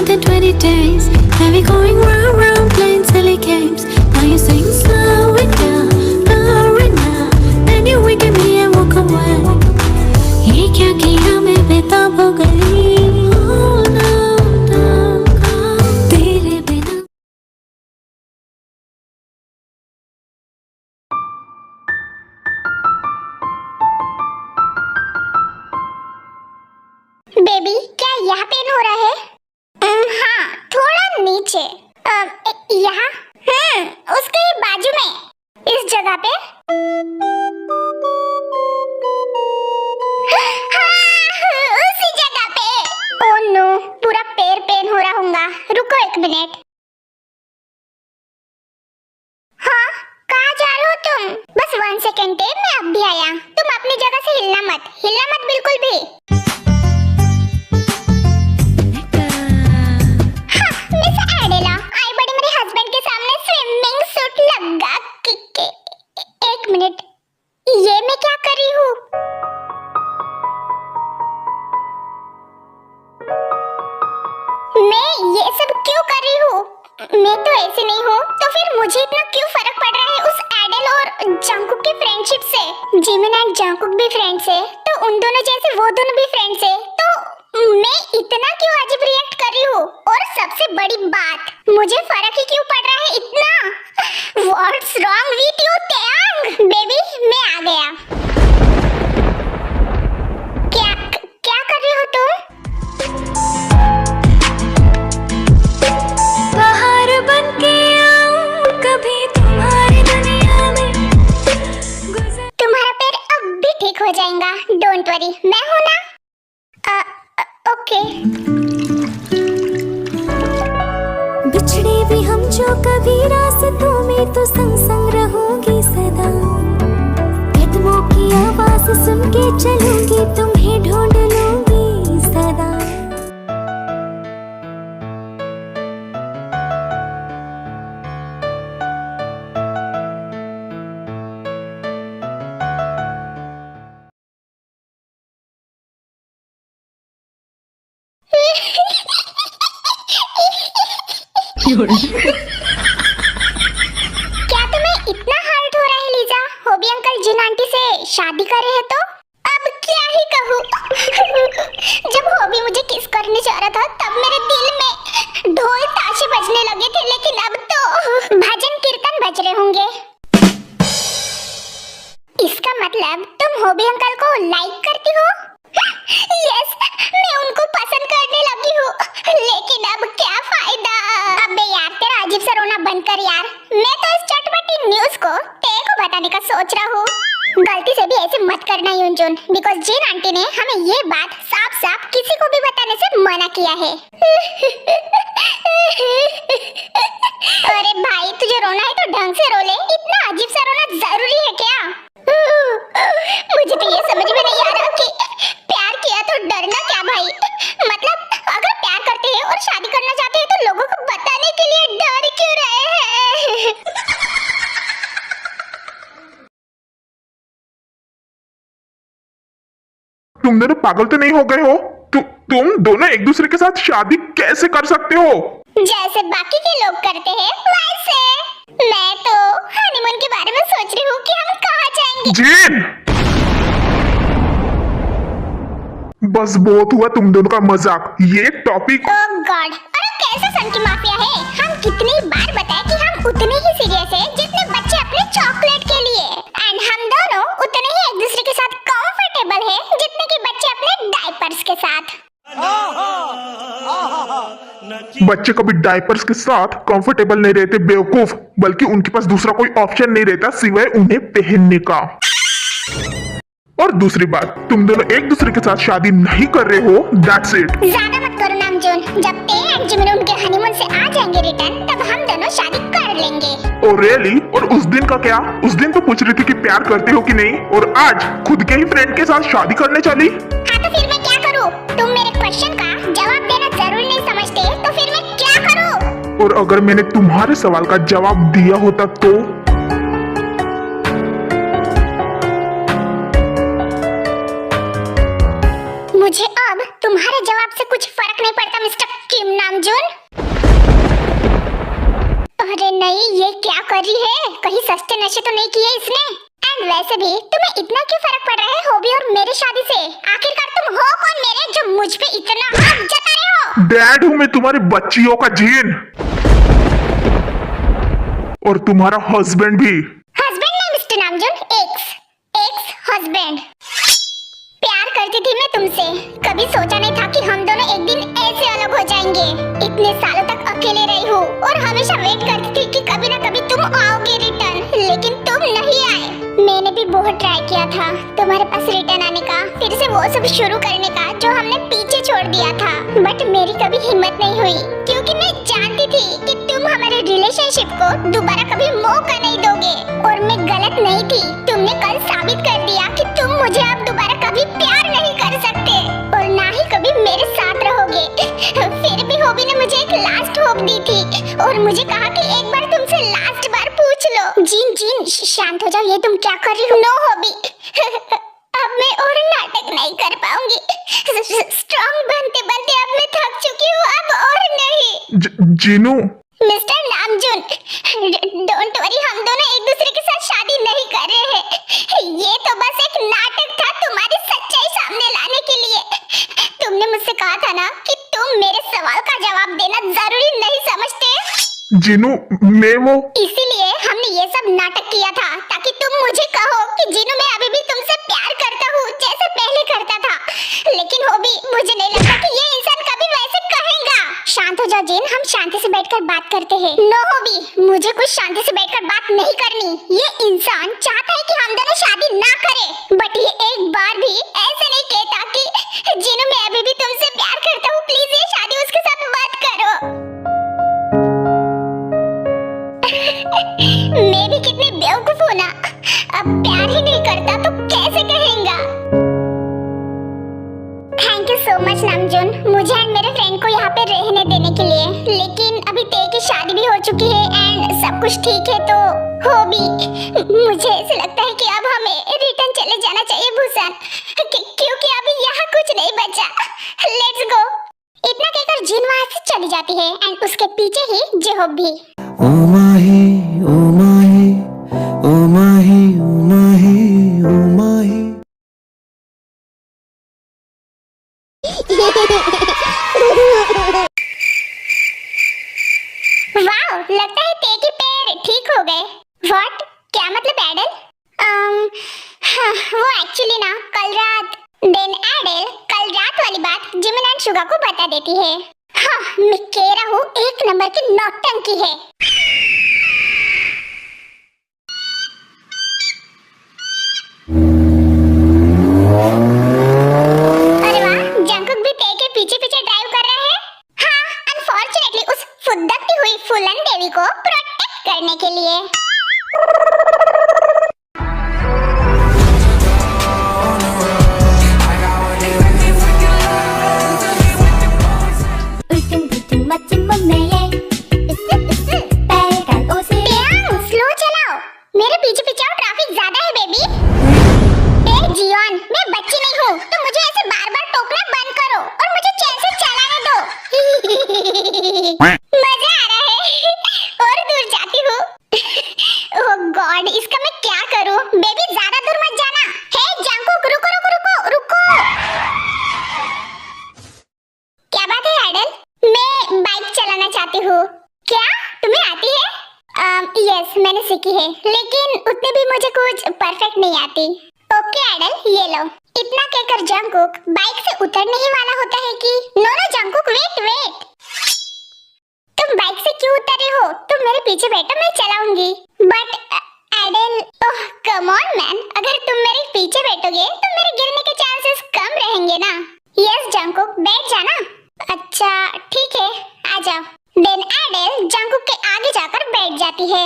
more than 20 days. And we going round, round, playing silly games. Now you sing slow it now. Then you wink at me and walk away. ये क्या किया मैं बेताब हो गई. Oh no, तेरे बिना. बेबी, क्या यहाँ पेन हो रहा है? हाँ, थोड़ा नीचे। यहाँ? उसके बाजू में, इस जगह पे। हाँ, उसी जगह पे। ओह नो, पूरा पैर पेन हो रहा होगा। रुको 1 मिनट। हाँ, कहाँ जा रहे हो तुम? बस 1 सेकेंड है, मैं अब भी आया। तुम अपनी जगह से हिलना मत बिल्कुल भी। एक मिनट, ये मैं क्या कर रही हूँ? मैं ये सब क्यों कर रही हूँ? मैं तो ऐसे नहीं हूँ, तो फिर मुझे इतना क्यों फर्क पड़ रहा है उस एडल और जंगकुक की फ्रेंडशिप से? जिमिन एंड जंगकुक भी फ्रेंड्स है, तो उन दोनों जैसे वो दोनों भी फ्रेंड्स है, तो मैं इतना क्यों अजीब रिएक्ट कर रही हूँ? और सबसे बड़ी बात, मुझे फर्क ही क्यों पड़ रहा है इतना? What's wrong with you, Taeyang? Baby, मैं आ गया। क्या कर रही हो तुम? बाहर बन के आऊं कभी तुम्हारी दुनिया में. तुम्हारा पैर अब भी ठीक हो जाएगा, डोंट वरी, मैं हूं ना? ओके। बिछड़े भी हम जो कभी रास्तों में, तो संग संग रहोगी सदा. कदमों की आवाज सुन के चलूंगी, तुम्हें ढूंढ लूंगी सदा. क्या तुम्हें इतना हर्ट हो रहा है लीजा? होबी अंकल जिन आंटी से शादी कर रहे हैं तो? अब क्या ही कहूँ। जब होबी मुझे किस करने जा रहा था, तब मेरे दिल में ढोल ताशे बजने लगे थे, लेकिन अब तो भजन कीर्तन बज रहे होंगे। इसका मतलब तुम होबी अंकल को लाइक करती हो? यस, मैं उनको पसंद करने लगी हूँ, लेकिन अब क्या फायदा? अबे यार, तेरा अजीब सा रोना बंद कर यार। मैं तो इस चटपटी न्यूज़ को तेरे को बताने का सोच रहा हूँ। गलती से भी ऐसे मत करना यूनजून, बिकॉज़ जिन आंटी ने हमें ये बात साफ साफ किसी को भी बताने से मना किया है। अरे भाई, तुझे रोना है तो ढंग से रो ले, इतना अजीब सा रोना जरूरी है क्या? मुझे तो ये समझ में नहीं आ रहा कि प्यार किया तो डरना क्या भाई? मतलब अगर प्यार करते हैं और शादी करना चाहते हैं, तो लोगों को बताने के लिए डर क्यों रहे हैं? तुम दोनों पागल तो नहीं हो गए हो? तुम दोनों एक दूसरे के साथ शादी कैसे कर सकते हो? जैसे बाकी के लोग करते हैं वैसे। मैं तो हनीमून के बारे में सोच रही हूँ कि हम कहाँ जाएंगे। जिन, बस बहुत हुआ तुम दोनों का मजाक। ये टॉपिक। ओह गॉड, अरे कैसे सन की माफिया है? हम कितनी बार बताएं कि हम उतने ही सीरियस हैं जितने बच्चे अपने चॉकलेट के लिए, एंड हम दोनों उतने ही एक दूसरे के साथ कंफर्टेबल हैं जितने कि बच्चे अपने डायपर्स के साथ। बच्चे कभी डायपर्स के साथ कंफर्टेबल नहीं रहते बेवकूफ, बल्कि उनके पास दूसरा कोई ऑप्शन नहीं रहता सिवाय उन्हें पहनने का। और दूसरी बात, तुम दोनों एक दूसरे के साथ शादी नहीं कर रहे हो, दैट्स इट। ज्यादा मत करो नामजोन। जब ते एंड जिमिन उनके हनीमून से आ जाएंगे रिटर्न, तब हम दोनों शादी कर लेंगे। और रियली? और उस दिन का क्या? उस दिन तो पूछ रही थी कि प्यार करते हो कि नहीं, और आज खुद के ही फ्रेंड के साथ शादी करने चली। हाँ, तो फिर मैं क्या करूँ? तुम मेरे क्वेश्चन का जवाब देना जरूरी नहीं समझते, तो फिर मैं क्या करूँ? और अगर मैंने तुम्हारे सवाल का जवाब दिया होता तो? मुझे अब तुम्हारे जवाब से कुछ फर्क नहीं पड़ता मिस्टर टीम नामजून। अरे नहीं, ये क्या कर रही है? कहीं सस्ते नशे तो नहीं किए इसने? एंड वैसे भी तुम्हें इतना क्यों फर्क पड़ रहा है हॉबी और मेरी शादी से? आखिरकार तुम हो कौन मेरे, जो मुझ पे इतना हक जता रहे हो? डैड हूँ मैं तुम्हारी बच्चियों का जीन, और तुम्हारा हस्बैंड भी। हस्बैंड नहीं मिस्टर नामजून, एक्स हस्बैंड। प्यार करती थी मैं तुमसे, कभी सोचा नहीं था कि हम दोनों एक दिन ऐसे अलग हो जाएंगे। इतने सालों तक अकेले रही हूँ और हमेशा वेट करती थी कि कभी ना कभी तुम आओगे रिटर्न, लेकिन तुम नहीं आए। मैंने भी बहुत ट्राई किया था तुम्हारे पास रिटर्न आने का, फिर से वो सब शुरू करने का जो हमने पीछे छोड़ दिया था, बट मेरी कभी हिम्मत नहीं हुई, क्योंकि मैं जानती थी कि तुम हमारे रिलेशनशिप को दोबारा कभी मौका नहीं दोगे। और मैं गलत नहीं थी, तुमने कल साबित कर दिया कि तुम मुझे अब दोबारा कभी प्यार नहीं कर सकते और ना ही कभी मेरे साथ रहोगे। फिर भी हॉबी ने मुझे एक लास्ट होप दी थी और मुझे कहा कि एक बार तुमसे लास्ट बार पूछ लो। जीन शांत हो जाओ, ये तुम क्या कर रही हो? नो हॉबी, अब मैं और नाटक नहीं कर पाऊंगी। स्ट्रॉन्ग बनते बनते अब मैं थक चुकी हूँ, अब और नहीं। Jinu, mister Namjoon, don't worry, हम दोनों एक दूसरे के साथ शादी नहीं कर रहे हैं। ये तो बस एक नाटक था तुम्हारी सच्चाई सामने लाने के लिए। तुमने मुझसे कहा था ना कि तुम मेरे सवाल का जवाब देना जरूरी नहीं समझते। जीनू, मैं वो इसीलिए हमने ये सब नाटक किया था, ताकि तुम मुझे कहो कि जीनू मैं अभी भी तुमसे प्यार करता हूँ जैसे पहले करता था। लेकिन हॉबी, मुझे नहीं लगता कि ये इंसान कभी वैसे कहेगा। शांत हो जाओ जीन, हम शांति से बैठकर बात करते हैं। नो हॉबी, मुझे कुछ शांति से बैठकर बात नहीं करनी। ये इंसान चाहता है कि हम दोनों शादी ना करें, बट ये एक बार भी ऐसे नहीं कहता कि जीनू मैं अभी भी तुमसे प्यार करता हूँ, प्लीज ये शादी उसके साथ मत करो। मैं भी कितनी बेवकूफ हूँ ना, अब प्यार ही नहीं करता तो कैसे कहेगा? Thank you so much Namjoon, मुझे एंड मेरे फ्रेंड को यहाँ पे रहने देने के लिए। लेकिन अभी ते की शादी भी हो चुकी है एंड सब कुछ ठीक है, तो हॉबी, मुझे ऐसे लगता है कि अब हमें रिटर्न चले जाना चाहिए भूषण, क्योंकि अभी यहाँ कुछ नहीं बचा। Let's go. इतना कहकर जीन वहाँ से चली जाती है एंड उसके पीछे ही जेहोब भी। ओ माही, ओ माही, ओ माही, ओ माही, ओ माही। वाओ, लगता है ते के पैर ठीक हो गए। व्हाट? क्या मतलब एडल? वो एक्चुअली ना कल रात वाली बात जिमिन एंड शुगा को बता देती है। हाँ, मैं कह रहा हूँ एक नंबर की नौटंकी है। अरे वाह, जंकुक भी ते के पीछे पीछे ड्राइव कर रहा है। हाँ, अनफॉर्चुनेटली उस फुदकती हुई फुलन देवी को प्रोटेक्ट करने के लिए। स्लो चलाओ, मेरे पीछे पीछे आओ, ट्रैफिक ज्यादा है बेबी। ए जियोन, मैं बच्ची नहीं हूँ, तो मुझे ऐसे बार बार टोकना बंद करो और मुझे चैन से चलाने दो। मजा आ रहा है और दूर जाती हूँ। ओह गॉड, इसका मैं क्या करूँ? बेबी ज्यादा दूर मत जाना। हे जंकुक, रुको रुको रुको रुको। क्या बात है एडल? मैं बाइक चलाना चाहती हूँ। क्या तुम्हें आती है? यस, मैंने सीखी है, लेकिन उतनी भी मुझे कुछ परफेक्ट नहीं आती। ओके एडल, ये लो। इतना कहकर जंकुक बाइक से उतरने ही वाला होता है कि नो जंकुक, वेट। तुम बाइक से क्यों उतरे हो? तुम मेरे पीछे बैठो, मैं चलाऊंगी। बट एडल, ओह कम ऑन मैन, अगर तुम मेरे पीछे बैठोगे तो मेरे गिरने के चांसेस कम रहेंगे ना। यस जंकुक, बैठ जाना। अच्छा ठीक है, आ जाओ। देन एडल जंकुक के आगे जाकर बैठ जाती है।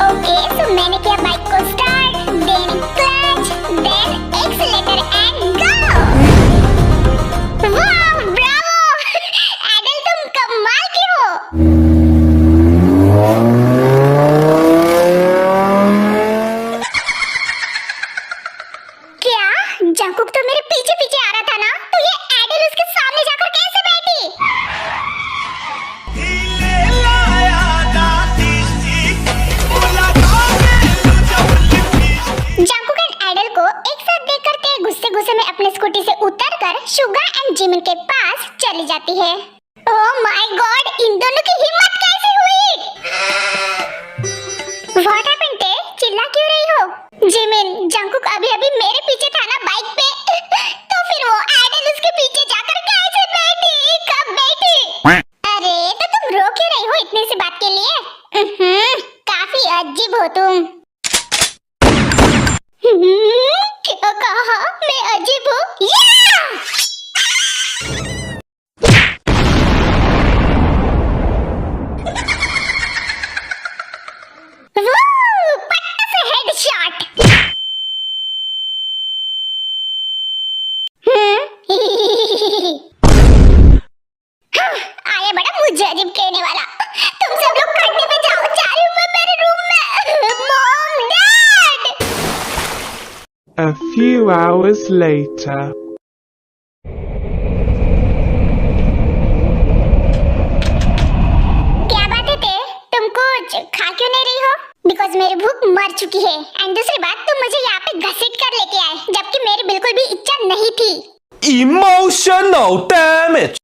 ओके, सो मैंने किया बाइक को start, then clutch, then accelerator and go. वाह, ब्रावो एडल, तुम कमाल की हो। क्या जंकुक तो मेरे पीछे पीछे आ रहा था ना, तो ये एडल उसके सामने कर शुगा एंड जिमिन के पास चली जाती है। ओह माय गॉड, इन दोनों की हिम्मत कैसे हुई? व्हाट हैपेंड टे? चिल्ला क्यों रही हो? जिमिन, जंगकुक अभी मेरे पीछे था ना बाइक पे, तो फिर वो आइडल उसके पीछे जाकर कैसे बैठी? कब बैठी? अरे तो तुम रो क्यों रही हो इतनी सी बात के लिए? काफी अजीब हो तुम। क्या कहा? मैं अजीब हूँ? पट्टा से हेडशॉट। आया बड़ा मुझे अजीब कहने वाला। तुम सब लोग खड्डे पे जाओ, जा रही हूँ मैं मेरे रूम में। Mom, dad. A few hours later. क्या बात है ते? तुम कुछ खा क्यों नहीं रही हो? बिकॉज मेरी भूख मर चुकी है। एंड दूसरी बात, तुम मुझे यहाँ पे घसीट कर लेके आए, जबकि मेरी बिल्कुल भी इच्छा नहीं थी। Emotional damage.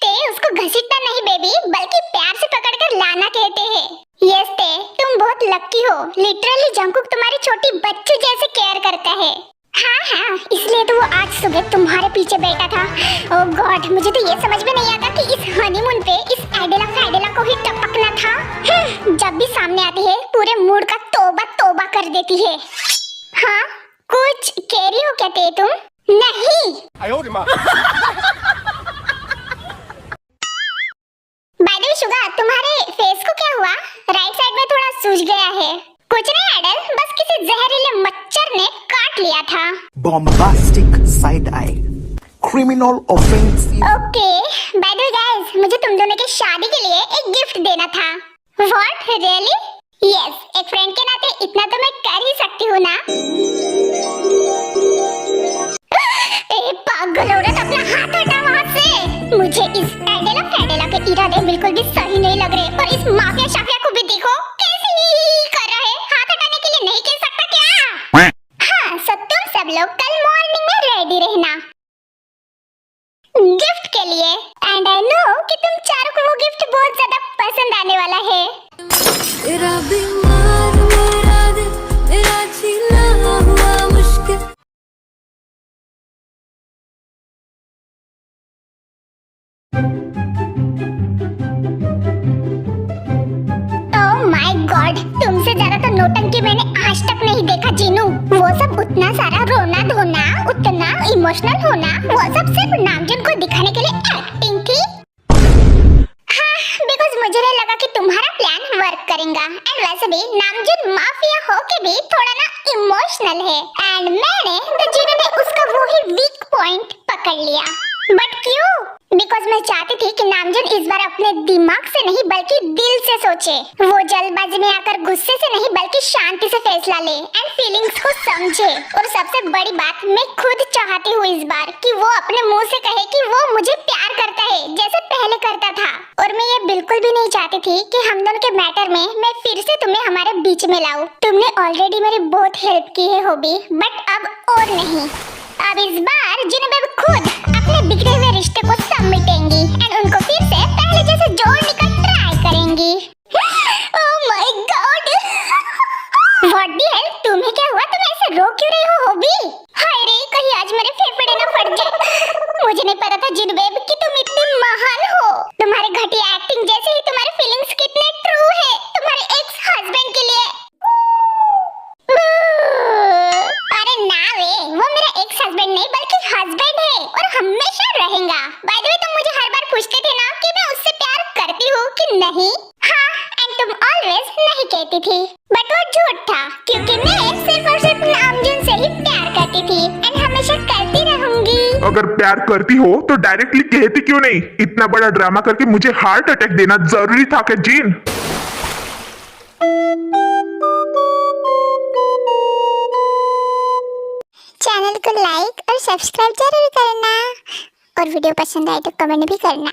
ते उसको घसीटना नहीं बेबी, बल्कि प्यार से पकड़कर लाना कहते हैं। यस ते, तुम बहुत लकी हो। लिटरली जंगकुक तुम्हारी छोटी बच्ची जैसे केयर करता है। हाँ, इसलिए तो वो आज सुबह तुम्हारे पीछे बैठा था। ओह गॉड, मुझे तो ये समझ में नहीं आता कि इस हनीमून पे इस एडेला को ही टपकना था। जब भी सामने आती है पूरे मूड का तौबा कर देती है। हाँ, कुछ कह रही हो क्या ते तुम? नहीं। बाय द वे शुगा, तुम्हारे फेस को क्या हुआ? राइट साइड में थोड़ा सूज गया है। कुछ नहीं एडल, बस किसी जहरीले मच्छर ने काट लिया था। Bombastic side eye, criminal offensive. Okay, by the way guys, मुझे तुम दोनों की शादी के लिए एक गिफ्ट देना था। What, really? यस, एक फ्रेंड के नाते इतना तो मैं कर ही सकती हूँ ना। ए पागल औरत, अपना हाथ हटा वहाँ से। मुझे इस एडेला के इरादे बिल्कुल भी सही नहीं लग रहे। और इस माफिया शाफिया को भी देखो कैसे ही कर रहा है। हाथ हटाने के लिए नहीं कह सकता क्या? हाँ, सो तुम सब लोग कल मॉर्निंग में रेडी रहना गिफ्ट के लिए। एंड आई नो कि तुम चारों को वो गिफ्ट बहुत ज्यादा पसंद आने वाला है। तेरा बीमार मेरा दिल, तेरा जीना हुआ मुश्किल। ओह माय गॉड, तुमसे ज्यादा तो नौटंकी मैंने आज तक नहीं देखा जीनू। वो सब उतना सारा रोना धोना, उतना इमोशनल होना, वो सब सिर्फ नामजुन को दिखाने के लिए एक्टिंग थी। हाँ, बिकॉज मुझे नहीं लगा कि तुम्हारा प्लान वर्क करेगा। एंड वैसे भी नामजुन माफिया हो के भी थोड़ा ना इमोशनल है। एंड मैंने तो जीनू ने उसका वो ही वीक पॉइंट पकड़ लिया। बट क्यों? बिकॉज मैं चाहती थी कि नामजुन इस बार अपने दिमाग से नहीं बल्कि दिल से सोचे। वो जल्दबाजी में आकर गुस्से से नहीं बल्कि शांति से फैसला ले एंड फीलिंग्स को समझे। और सबसे बड़ी बात, मैं खुद चाहती हूँ इस बार कि वो अपने मुंह से कहे कि वो मुझे प्यार करता है जैसे पहले करता था। और मैं ये बिल्कुल भी नहीं चाहती थी कि हम दोनों के मैटर में मैं फिर से तुम्हें हमारे बीच में लाऊं। तुमने ऑलरेडी मेरी बहुत हेल्प की है हॉबी, बट अब और नहीं। अब इस बार जिनेब खुद अपने बिगड़े हुए रिश्ते को समेटेंगी एंड उनको फिर से पहले जैसे जोड़ने का ट्राई करेंगी। Oh my God, what the hell, तुम्हें क्या हुआ? तुम ऐसे रो क्यों रही हो हॉबी? हाय रे, कहीं आज मेरे फेफड़े ना फट जाए। मुझे नहीं पता था जिनेब कि तुम इतनी महान हो। तुम्हारे घटिया एक्टिंग जैसे ही तुम्हारे फीलिंग्स कितने ट्रू है तुम्हारे एक्स हस्बैंड के लिए। अरे ना वे, वो मेरा एक्स हस्बैंड नहीं बल्कि हस्बैंड है और हमेशा रहेगा। बाय द वे, तुम मुझे हर बार पूछते थे ना कि मैं उससे प्यार करती हूँ कि नहीं। हाँ, एंड तुम ऑलवेज नहीं कहती थी, बट वो झूठ था क्योंकि मैं सिर्फ और सिर्फ नामजुन से ही प्यार करती थी एंड हमेशा करती रहूंगी। अगर प्यार करती हो तो डायरेक्टली कहती क्यों नहीं? इतना बड़ा ड्रामा करके मुझे हार्ट अटैक देना जरूरी था क्या जीन? चैनल को लाइक और सब्सक्राइब जरूर करना और वीडियो पसंद आए तो कमेंट भी करना।